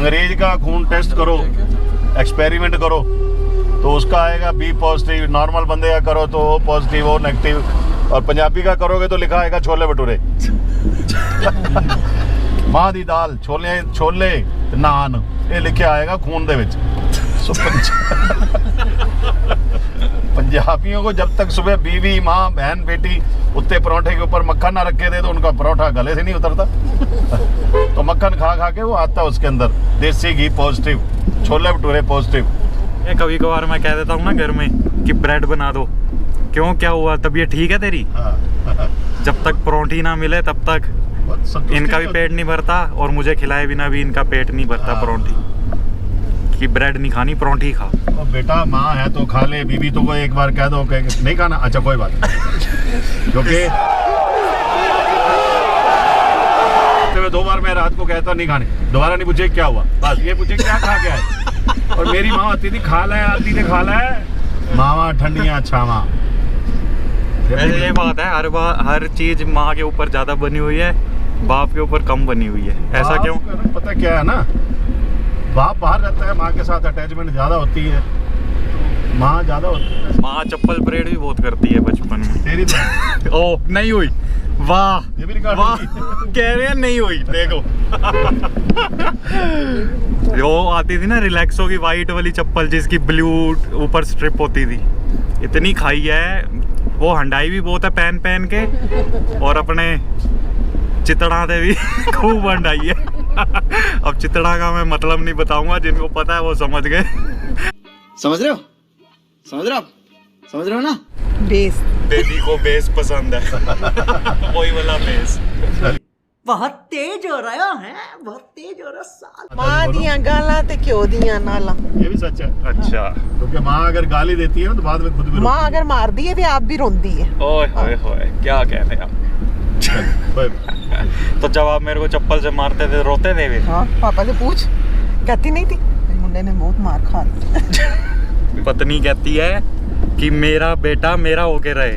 अंग्रेज का खून टेस्ट करो, एक्सपेरिमेंट करो तो उसका आएगा बी पॉजिटिव, नॉर्मल बंदे का करो तो ओ पॉजिटिव ओ नेगेटिव, और पंजाबी का करोगे तो लिखा आएगा छोले भटूरे। मां दी दाल, छोले छोले नान, ये लिखे आएगा खून दे विच। पंजाबियों को जब तक सुबह बीवी माँ बहन बेटी उत्ते परोठे के ऊपर मक्खन ना रखे दे तो उनका परोठा गले से नहीं उतरता। तो मक्खन खा खा के वो आता है उसके अंदर, देसी घी पॉजिटिव, छोले भटूरे पॉजिटिव। कभी कभार मैं कह देता हूँ ना घर में कि ब्रेड बना दो, क्यों क्या हुआ, तबीयत ठीक है तेरी? जब तक परोठी ना मिले तब तक इनका भी पेट नहीं भरता, और मुझे खिलाए बिना भी इनका पेट नहीं भरता परोठी, कि ब्रेड नहीं खानी परोठी खा। तो बेटा माँ है तो खा ले, बीवी तो को एक बार कह दो कि नहीं खाना, अच्छा कोई बात नहीं। क्योंकि 2 बार मैं रात को कहता नहीं खाने, दोबारा नहीं पूछे क्या हुआ, बस ये पूछे क्या खा के आए। और मेरी माँ आती थी खा ले, आती थी खा ले, मावा ठंडियाँ छावा। ये बात है, हर चीज माँ के ऊपर ज्यादा बनी हुई है, बाप के ऊपर कम बनी हुई है। ऐसा क्यों? पता क्या है ना, बाप बाहर रहता है, माँ के साथ अटैचमेंट ज्यादा होती है, माँ ज्यादा होती है। माँ चप्पल परेड भी बहुत करती है बचपन में। तेरी तो ओ नहीं हुई, वाह ये भी रिकॉर्ड वाह, कह रहे हैं नहीं हुई, देखो। वो आती थी ना रिलैक्सो की वाइट वाली चप्पल, जिसकी ब्लू ऊपर स्ट्रिप होती थी, इतनी खाई है वो, हंडाई भी बहुत है पहन पहन के, और अपने चितड़ा से भी खूब हंडाई है। अब चितड़ा का मैं मतलब नहीं बताऊंगा, जिनको पता है वो समझ गए। समझ रहे हो, समझ रहे हो, समझ रहे हो ना? बेस, बेबी को बेस पसंद है। वही वाला बेस। बहुत तेज हो रहा है, बहुत तेज हो रहा साल। मां दियां गाला ते क्यों दियां नाला, ये भी सच है। अच्छा, क्योंकि माँ अगर गाली देती है ना तो बाद में खुद भी मां अगर मार दी है भी आप भी रोंदी है। ओए होए होए, क्या कह रहे आप? तो जब आप मेरे को चप्पल से मारते थे रोते थे वे? हाँ, पापा से पूछ, कहती नहीं थी मेरे मुंडे ने बहुत मार खा ली। पत्नी कहती है कि मेरा बेटा मेरा होके रहे,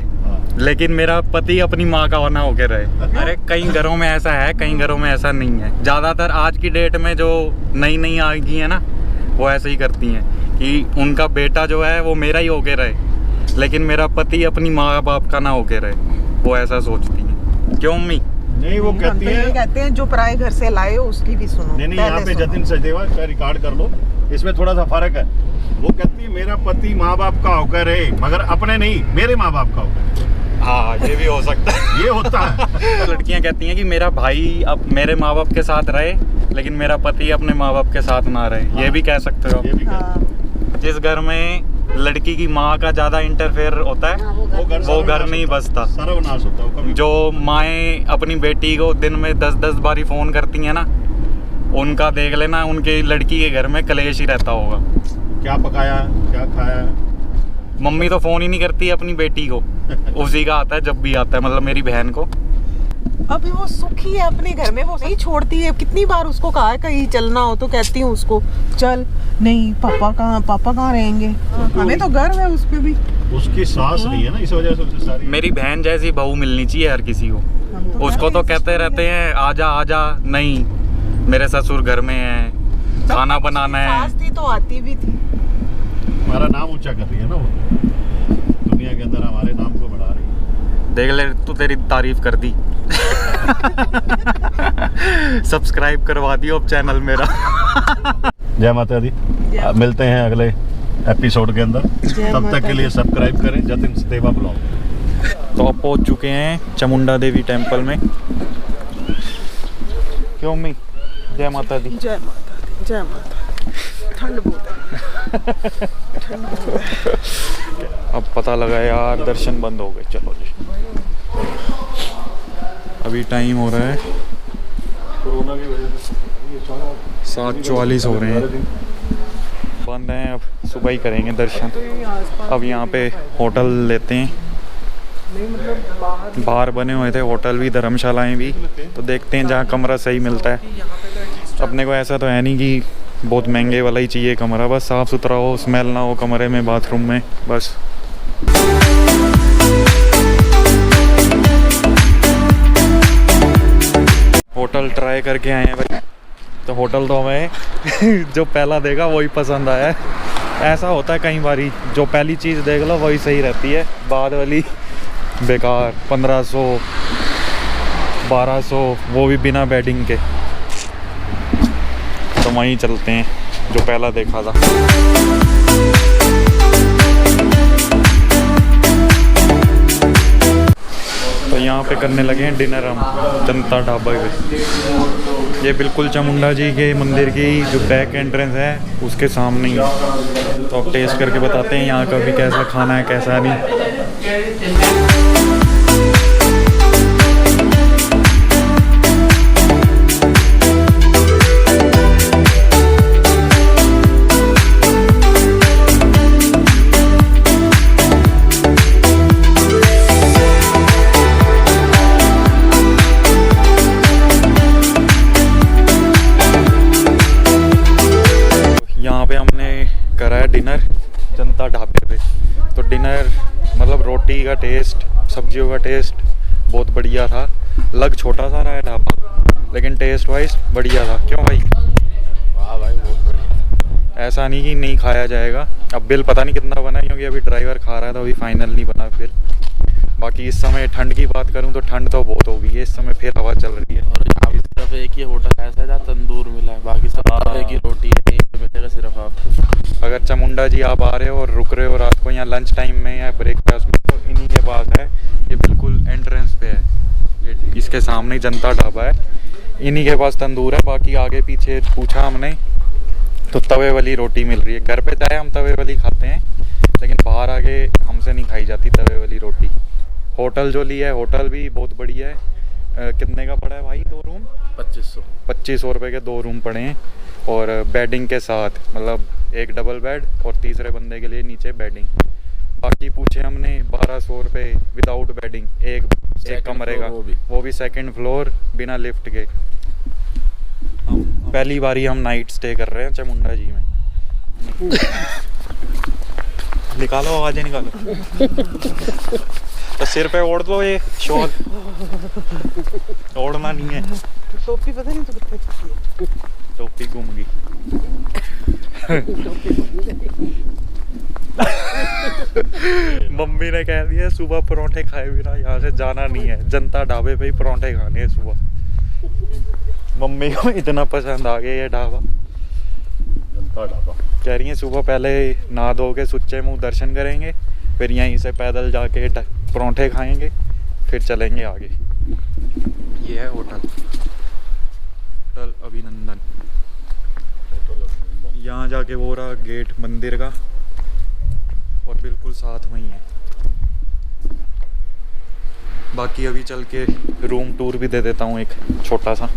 लेकिन मेरा पति अपनी माँ का होना होके रहे। अरे कई घरों में ऐसा है, कई घरों में ऐसा नहीं है। ज्यादातर आज की डेट में जो नई नई आ गई है ना, वो ऐसे ही करती हैं कि उनका बेटा जो है वो मेरा ही होके रहे, लेकिन मेरा पति अपनी माँ बाप का ना होके रहे। वो ऐसा सोचती है। क्यों मम्मी? नहीं वो कहती तो है, कहते हैं जो पराए घर से लाए हो उसकी भी सुनो। नहीं यहाँ पे जतिन सचदेवा का रिकॉर्ड कर लो, इसमें थोड़ा सा फर्क है। वो कहती है मेरा पति माँ बाप का होकर रहे, मगर अपने नहीं, मेरे माँ बाप का होकर। हाँ, ये भी हो सकता है। ये होता है। लड़कियां कहती हैं कि मेरा भाई अब मेरे माँ बाप के साथ रहे, लेकिन मेरा पति अपने माँ बाप के साथ ना रहे। ये भी कह सकते हो। ये भी जिस घर में लड़की की माँ का ज्यादा इंटरफेयर होता है वो घर नहीं बसता, सर्वनाश होता है कभी। जो माएँ अपनी बेटी को दिन में 10-10 बारी फोन करती हैं ना, उनका देख लेना उनकी लड़की के घर में कलेश ही रहता होगा। क्या पकाया, क्या खाया। मम्मी तो फोन ही नहीं करती अपनी बेटी को, उसी का आता है जब भी आता है, मतलब मेरी बहन को। अभी वो सुखी है अपने घर में, वो नहीं छोड़ती है। कितनी बार उसको कहा है कहीं चलना हो तो कहती हूँ उसको चल, नहीं पापा कहाँ रहेंगे, हमें तो गर्व है उस पे भी। उसकी सास नहीं है ना, इस वजह से उसे सारी। मेरी बहन जैसी बहू मिलनी चाहिए हर किसी को। उसको तो कहते रहते हैं आजा आजा, नहीं मेरे ससुर घर में है, खाना बनाना है। सास थी तो आती भी थी। हमारा नाम ऊंचा कर रही है ना वो, दुनिया के अंदर हमारे नाम को बढ़ा रही है। देख ले तू, तेरी तारीफ कर दी। सब्सक्राइब करवा दियो अब चैनल मेरा। जय माता दी। मिलते हैं अगले एपिसोड के अंदर, तब तक के लिए सब्सक्राइब करें जतिन सचदेवा ब्लॉग। तो अब पहुंच चुके हैं चामुंडा देवी टेम्पल में। क्यों मम्मी? जय माता दी। जय माता दी, जय माता दी। ठंड बहुत है, ठंड बहुत है। अब पता लगा यार दर्शन बंद हो गए। चलो जी, अभी टाइम हो रहा है कोरोना की वजह से 7:44 हो रहे हैं, बंद हैं। अब सुबह ही करेंगे दर्शन। अब यहाँ पे होटल लेते हैं, बाहर बने हुए थे होटल भी, धर्मशालाएं भी, तो देखते हैं जहाँ कमरा सही मिलता है। अपने को ऐसा तो है नहीं कि बहुत महंगे वाला ही चाहिए कमरा, बस साफ़ सुथरा हो, स्मेल ना हो कमरे में, बाथरूम में, बस। होटल ट्राई करके आए हैं भाई, तो होटल तो हमें जो पहला देखा वही पसंद आया है। ऐसा होता है कई बारी, जो पहली चीज़ देख लो वही सही रहती है, बाद वाली बेकार। 1500 1200 वो भी बिना बेडिंग के। तो वहीं चलते हैं जो पहला देखा था। तो यहाँ पे करने लगे हैं डिनर हम जनता ढाबा पे। ये बिल्कुल चामुंडा जी के मंदिर की जो बैक एंट्रेंस है उसके सामने ही। तो अब टेस्ट करके बताते हैं यहाँ का भी कैसा खाना है कैसा नहीं। यहाँ पे हमने करा है डिनर जनता ढाबे पे। तो डिनर मतलब रोटी का टेस्ट, सब्जियों का टेस्ट बहुत बढ़िया था। लग छोटा सा रहा है ढाबा लेकिन टेस्ट वाइज बढ़िया था। क्यों भाई? वाह भाई बहुत बढ़िया। ऐसा नहीं कि नहीं खाया जाएगा। अब बिल पता नहीं कितना बना है क्योंकि अभी ड्राइवर खा रहा है तो अभी फाइनल नहीं बना बिल। बाकी इस समय ठंड की बात करूँ तो ठंड तो बहुत हो गई है इस समय, फिर हवा चल रही है। और यहाँ भी सिर्फ एक ही होटल ऐसा है जहाँ तंदूर मिला है, बाकी सब एक ही रोटी है, यहीं पे मिलेगा सिर्फ आपको। अगर चामुंडा जी आप आ रहे हो और रुक रहे हो रात को यहाँ लंच टाइम में या ब्रेकफास्ट में, तो इन्हीं के पास है। ये बिल्कुल एंट्रेंस पे है, ये इसके सामने ही जनता ढाबा है। इन्हीं के पास तंदूर है। बाकी आगे पीछे पूछा हमने तो तवे वाली रोटी मिल रही है। घर पे चाहे हम तवे वाली खाते हैं लेकिन बाहर आके हमसे नहीं खाई जाती तवे वाली रोटी। होटल जो लिया है होटल भी बहुत बढ़िया है। कितने का पड़ा है भाई? 2 रूम 2500 रुपये के 2 रूम पड़े हैं और बेडिंग के साथ, मतलब एक डबल बेड और तीसरे बंदे के लिए नीचे बेडिंग। बाकी पूछे हमने 1200 रुपये विदाउट बेडिंग एक कमरे का, वो भी सेकंड फ्लोर बिना लिफ्ट के। पहली बारी हम नाइट स्टे कर रहे हैं चामुंडा जी में। निकालो आवाज़ें निकालो। तो सिर पे ओढ़ दो ये शॉल, ओढ़ना नहीं है। टोपी पता नहीं तो कितने की है। टोपी घूम गई। मम्मी ने कह दिया सुबह परोंठे खाए बिना यहाँ से जाना नहीं है। जनता ढाबे पे ही परोंठे खाने हैं सुबह। मम्मी को इतना पसंद आ गया ये ढाबा। जनता ढाबा कह रही है सुबह पहले नहा धो के सुच्चे मुँह दर्शन करेंगे, फिर यहीं से पैदल जाके परोंठे खाएंगे, फिर चलेंगे आगे। ये है होटल, होटल अभिनंदन। यहाँ जाके वो रहा गेट मंदिर का और बिल्कुल साथ में ही है। बाकी अभी चल के रूम टूर भी दे देता हूँ एक छोटा सा।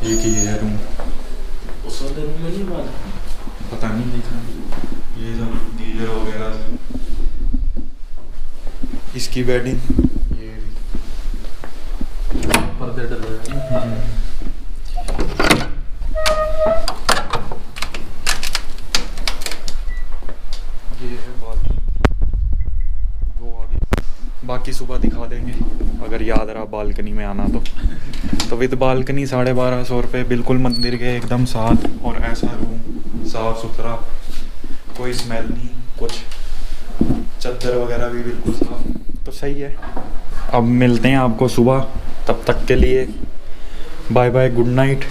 एक ही है रूम, उस वाले रूम में नहीं बात पता नहीं देखा। ये सब गीजर वगैरह, इसकी बेडिंग, ये पर्दे डले हैं। ये है बालकनी, वो आगे। बाकी सुबह दिखा देंगे अगर याद रहा बालकनी में आना तो विद बालकनी 1250 रुपये, बिल्कुल मंदिर के एकदम साथ। और ऐसा रूम साफ़ सुथरा, कोई स्मेल नहीं, कुछ चादर वगैरह भी बिल्कुल साफ। तो सही है। अब मिलते हैं आपको सुबह, तब तक के लिए बाय बाय, गुड नाइट।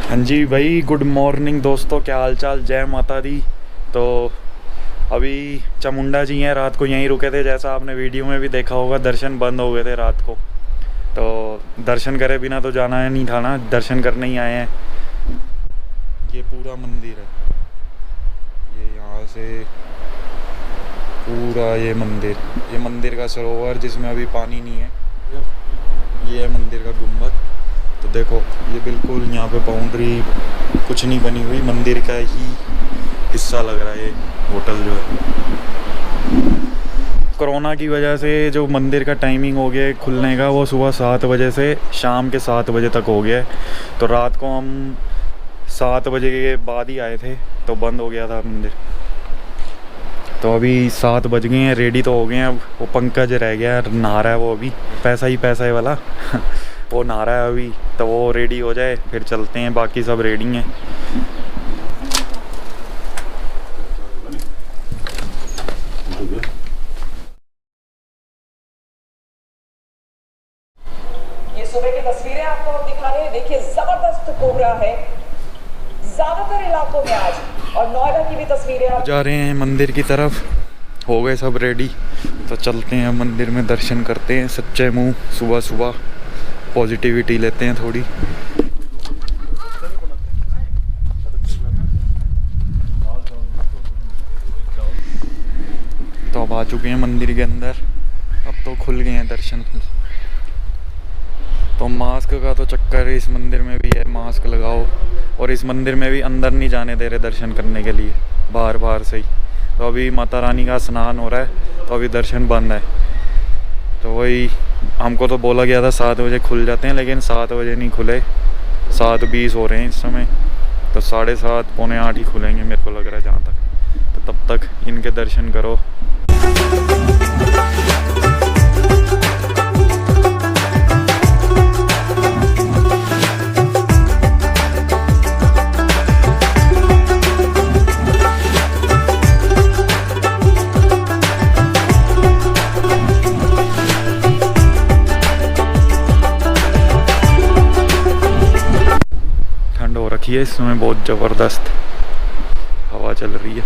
हाँ जी भाई, गुड मॉर्निंग दोस्तों, क्या हाल चाल, जय माता दी। तो अभी चामुंडा जी हैं, रात को यहीं रुके थे, जैसा आपने वीडियो में भी देखा होगा। दर्शन बंद हो गए थे रात को, तो दर्शन करे बिना तो जाना नहीं था ना, दर्शन करने ही आए हैं। ये पूरा मंदिर है, ये यहाँ से पूरा ये मंदिर का सरोवर जिसमें अभी पानी नहीं है। ये है मंदिर का गुम्बद। तो देखो ये बिल्कुल यहाँ पे बाउंड्री कुछ नहीं बनी हुई, मंदिर का ही हिस्सा लग रहा है ये होटल जो है। कोरोना की वजह से जो मंदिर का टाइमिंग हो गया है खुलने का, वो सुबह 7 बजे से शाम के 7 बजे तक हो गया है। तो रात को हम 7 बजे के बाद ही आए थे तो बंद हो गया था मंदिर। तो अभी 7 बज गए हैं, रेडी तो हो गए हैं। अब वो पंकज रह गया है, नहा रहा है वो अभी, पैसा है वाला वो नहा रहा है अभी, तो वो रेडी हो जाए फिर चलते हैं, बाकी सब रेडी हैं। ये सुबह की तस्वीरें आपको हम दिखा रहे हैं। देखिए जबरदस्त कोहरा है ज्यादातर इलाकों में आज, और नोएडा की भी तस्वीरें आप जा रहे हैं मंदिर की तरफ। हो गए सब रेडी, तो चलते हैं मंदिर में, दर्शन करते हैं सच्चे मुंह। सुबह सुबह पॉजिटिविटी लेते हैं थोड़ी। तो अब आ चुके हैं मंदिर के अंदर, अब तो खुल गए हैं दर्शन। तो मास्क का तो चक्कर इस मंदिर में भी है, मास्क लगाओ। और इस मंदिर में भी अंदर नहीं जाने दे रहे दर्शन करने के लिए, बाहर से ही। तो अभी माता रानी का स्नान हो रहा है, तो अभी दर्शन बंद है। तो वही हमको तो बोला गया था 7 बजे खुल जाते हैं, लेकिन 7 बजे नहीं खुले, 7:20 हो रहे हैं इस समय। तो 7:30 पौने 8 ही खुलेंगे मेरे को लग रहा है जहाँ तक। तो तब तक इनके दर्शन करो। ठंड हो रखी है इस समय, बहुत ज़बरदस्त हवा चल रही है।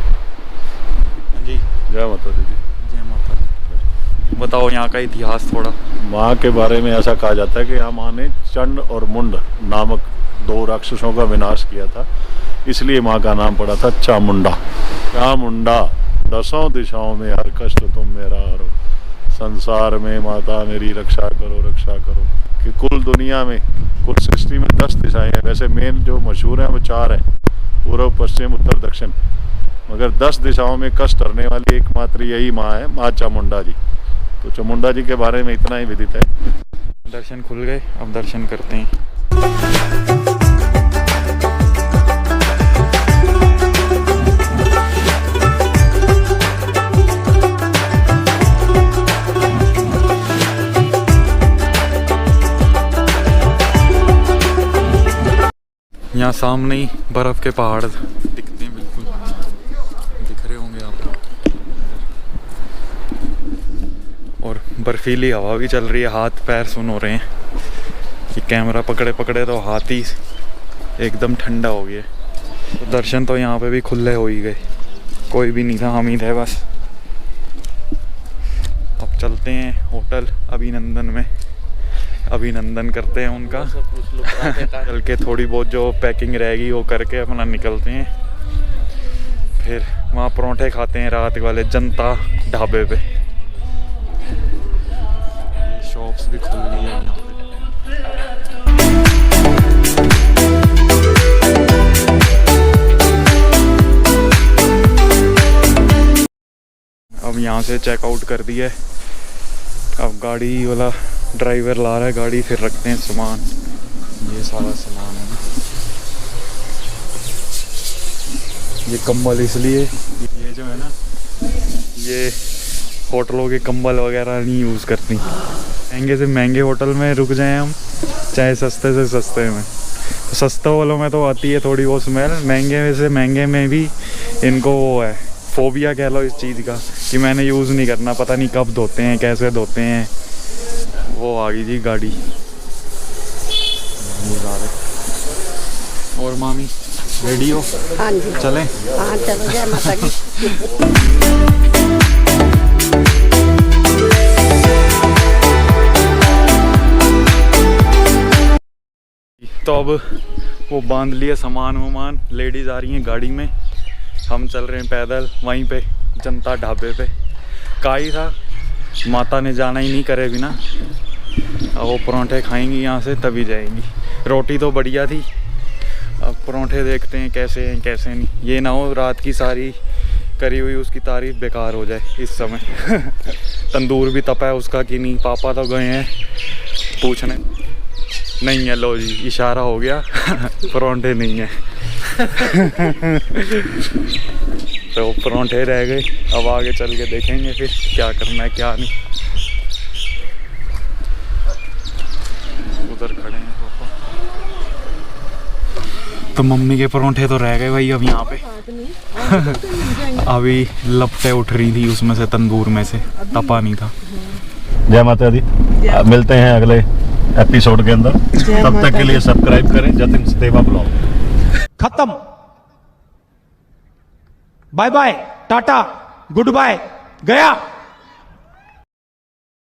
जी जय माता दी। जय माता दी। बताओ यहाँ का इतिहास थोड़ा। माँ के बारे में ऐसा कहा जाता है कि यहाँ माँ ने चंड और मुंड नामक 2 राक्षसों का विनाश किया था, इसलिए माँ का नाम पड़ा था चामुंडा। चामुंडा 10 दिशाओं में हर कष्ट तुम मेरा हरो, संसार में माता मेरी रक्षा करो। कि कुल दुनिया में, कुल सृष्टि में 10 दिशाएं हैं। वैसे मेन जो मशहूर हैं वो 4 हैं, पूर्व पश्चिम उत्तर दक्षिण, मगर 10 दिशाओं में कष्ट करने वाली एकमात्र यही माँ है, माँ चामुंडा जी। तो चामुंडा जी के बारे में इतना ही विदित है। दर्शन खुल गए, अब दर्शन करते हैं। यहाँ सामने ही बर्फ के पहाड़ दिखते हैं, बिल्कुल दिख रहे होंगे आपको। और बर्फीली हवा भी चल रही है, हाथ पैर सुन हो रहे हैं। ये कैमरा पकड़े तो हाथ ही एकदम ठंडा हो गया। तो दर्शन तो यहाँ पे भी खुले हो ही गए, कोई भी नहीं था, हम ही थे बस। अब चलते हैं होटल अभिनंदन में, अभिनंदन करते हैं उनका। चल के थोड़ी बहुत जो पैकिंग रहेगी वो करके अपना निकलते हैं। फिर वहाँ परोंठे खाते हैं रात वाले जनता ढाबे पे। शॉप्स भी खुल गई है यहाँ पे। अब यहाँ से चेकआउट कर दिया, अब गाड़ी वाला ड्राइवर ला रहा है गाड़ी, फिर रखते हैं सामान। ये सारा सामान है ना, ये कंबल इसलिए, ये जो है ना, ये होटलों के कंबल वगैरह नहीं यूज़ करती। महंगे से महंगे होटल में रुक जाएं हम, चाहे सस्ते से सस्ते में, तो सस्ते वालों में तो आती है थोड़ी वो स्मेल, महंगे से महंगे में भी इनको वो है, फोबिया कह लो इस चीज़ का, कि मैंने यूज़ नहीं करना, पता नहीं कब धोते हैं, कैसे धोते हैं। वो आ गई जी गाड़ी। और मामी रेडी हो? हाँ जी, चलें? हाँ चलो, जय माता की। तो अब वो बांध लिए सामान वामान, लेडीज आ रही हैं गाड़ी में, हम चल रहे हैं पैदल वहीं पे जनता ढाबे पे। का ही था, माता ने जाना ही नहीं करे बिना। अब वो परांठे खाएंगी यहाँ से तभी जाएंगी। रोटी तो बढ़िया थी, अब परोंठे देखते हैं कैसे हैं कैसे नहीं। ये ना हो रात की सारी करी हुई उसकी तारीफ बेकार हो जाए इस समय। तंदूर भी तपा है उसका कि नहीं। पापा तो गए हैं पूछने, नहीं है, लो जी इशारा हो गया। परोंठे नहीं है। तो परोंठे रह गए, अब आगे चल के देखेंगे फिर क्या करना है क्या नहीं। उधर खड़े हैं पापा। तो मम्मी के परोंठे तो रह गए भाई अब यहाँ पे। अभी लपटें उठ रही थी उसमें से, तंदूर में से, तपा नहीं था। जय माता दी। मिलते हैं अगले एपिसोड के अंदर, तब तक के लिए सब्सक्राइब करें जतिन सतेवा ब्लॉग। खत्म, bye bye, tata, good bye, गया।